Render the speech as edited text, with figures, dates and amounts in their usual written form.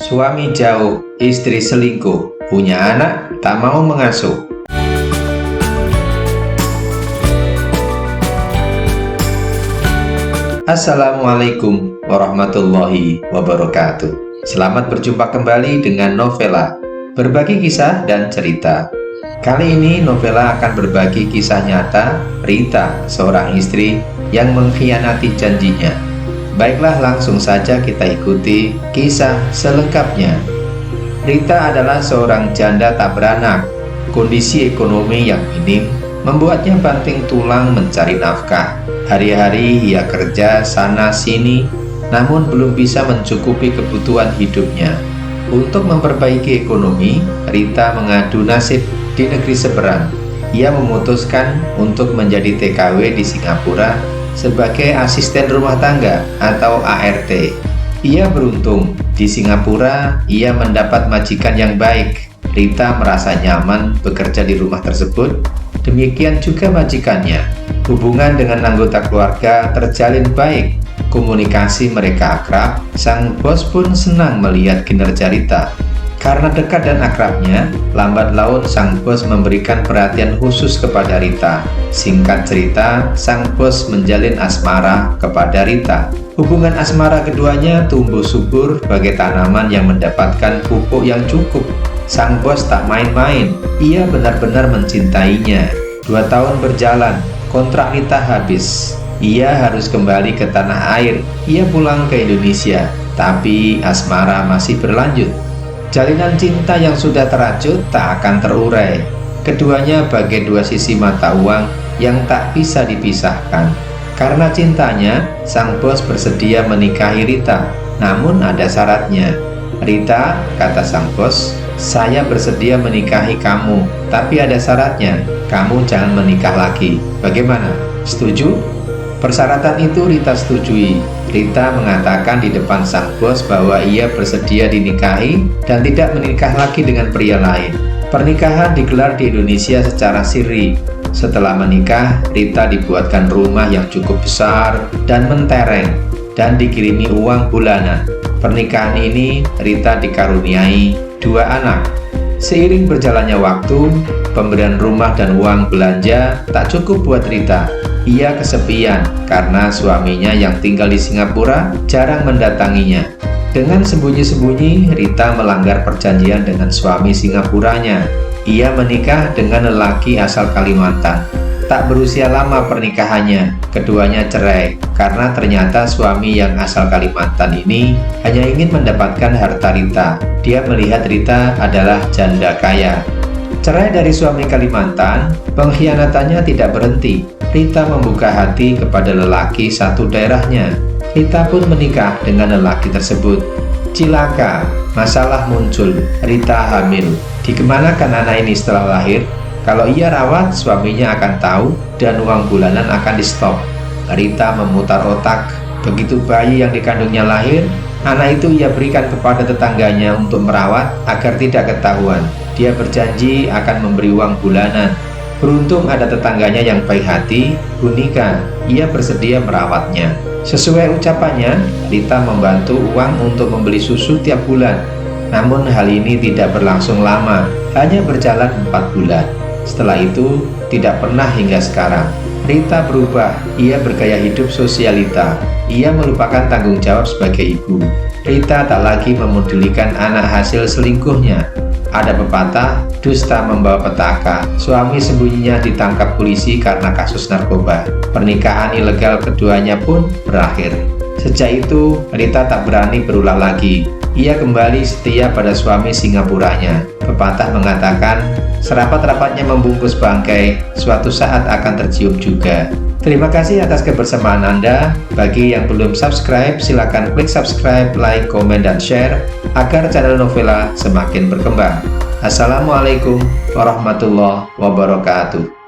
Suami jauh, istri selingkuh, punya anak, tak mau mengasuh. Assalamualaikum warahmatullahi wabarakatuh. Selamat berjumpa kembali dengan Novela, berbagi kisah dan cerita. Kali ini Novela akan berbagi kisah nyata Rita, seorang istri yang mengkhianati janjinya. Baiklah, langsung saja kita ikuti kisah selengkapnya. Rita adalah seorang janda tak beranak. Kondisi ekonomi yang minim membuatnya banting tulang mencari nafkah. Hari-hari ia kerja sana-sini, namun belum bisa mencukupi kebutuhan hidupnya. Untuk memperbaiki ekonomi, Rita mengadu nasib di negeri seberang. Ia memutuskan untuk menjadi TKW di Singapura sebagai asisten rumah tangga atau ART. Ia beruntung, di Singapura ia mendapat majikan yang baik. Rita merasa nyaman bekerja di rumah tersebut, demikian juga majikannya. Hubungan dengan anggota keluarga terjalin baik, komunikasi mereka akrab. Sang bos pun senang melihat kinerja Rita. Karena dekat dan akrabnya, lambat laun sang bos memberikan perhatian khusus kepada Rita. Singkat cerita, sang bos menjalin asmara kepada Rita. Hubungan asmara keduanya tumbuh subur bagai tanaman yang mendapatkan pupuk yang cukup. Sang bos tak main-main, ia benar-benar mencintainya. 2 tahun berjalan, kontrak Rita habis. Ia harus kembali ke tanah air. Ia pulang ke Indonesia, tapi asmara masih berlanjut. Jalinan cinta yang sudah terajut tak akan terurai. Keduanya bagai dua sisi mata uang yang tak bisa dipisahkan. Karena cintanya, sang bos bersedia menikahi Rita. Namun ada syaratnya. "Rita," kata sang bos, "saya bersedia menikahi kamu, tapi ada syaratnya. Kamu jangan menikah lagi. Bagaimana? Setuju?" Persyaratan itu Rita setujui. Rita mengatakan di depan sang bos bahwa ia bersedia dinikahi dan tidak menikah lagi dengan pria lain. Pernikahan digelar di Indonesia secara siri. Setelah menikah, Rita dibuatkan rumah yang cukup besar dan mentereng dan dikirimi uang bulanan. Pernikahan ini Rita dikaruniai 2 anak. Seiring berjalannya waktu, pemberian rumah dan uang belanja tak cukup buat Rita. Ia kesepian karena suaminya yang tinggal di Singapura jarang mendatanginya. Dengan sembunyi-sembunyi, Rita melanggar perjanjian dengan suami Singapuranya. Ia menikah dengan lelaki asal Kalimantan. Tak berusia lama pernikahannya, keduanya cerai karena ternyata suami yang asal Kalimantan ini hanya ingin mendapatkan harta Rita. Dia melihat Rita adalah janda kaya. Cerai dari suami Kalimantan, pengkhianatannya tidak berhenti. Rita membuka hati kepada lelaki satu daerahnya. Rita pun menikah dengan lelaki tersebut. Cilaka, masalah muncul. Rita hamil. Dikemanakan anak ini setelah lahir? Kalau ia rawat, suaminya akan tahu dan uang bulanan akan di stop. Rita memutar otak. Begitu bayi yang dikandungnya lahir, anak itu ia berikan kepada tetangganya untuk merawat agar tidak ketahuan. Dia berjanji akan memberi uang bulanan. Beruntung ada tetangganya yang baik hati, Bunika. Ia bersedia merawatnya. Sesuai ucapannya, Rita membantu uang untuk membeli susu tiap bulan. Namun hal ini tidak berlangsung lama, hanya berjalan 4 bulan. Setelah itu, tidak pernah hingga sekarang. Rita berubah, ia bergaya hidup sosialita. Ia melupakan tanggung jawab sebagai ibu. Rita tak lagi memedulikan anak hasil selingkuhnya. Ada pepatah, dusta membawa petaka. Suami sembunyinya ditangkap polisi karena kasus narkoba. Pernikahan ilegal keduanya pun berakhir. Sejak itu, Rita tak berani berulah lagi. Ia kembali setia pada suami Singapuranya. Pepatah mengatakan, serapat-rapatnya membungkus bangkai, suatu saat akan tercium juga. Terima kasih atas kebersamaan Anda. Bagi yang belum subscribe, silakan klik subscribe, like, komen, dan share agar channel Novela semakin berkembang. Assalamualaikum warahmatullahi wabarakatuh.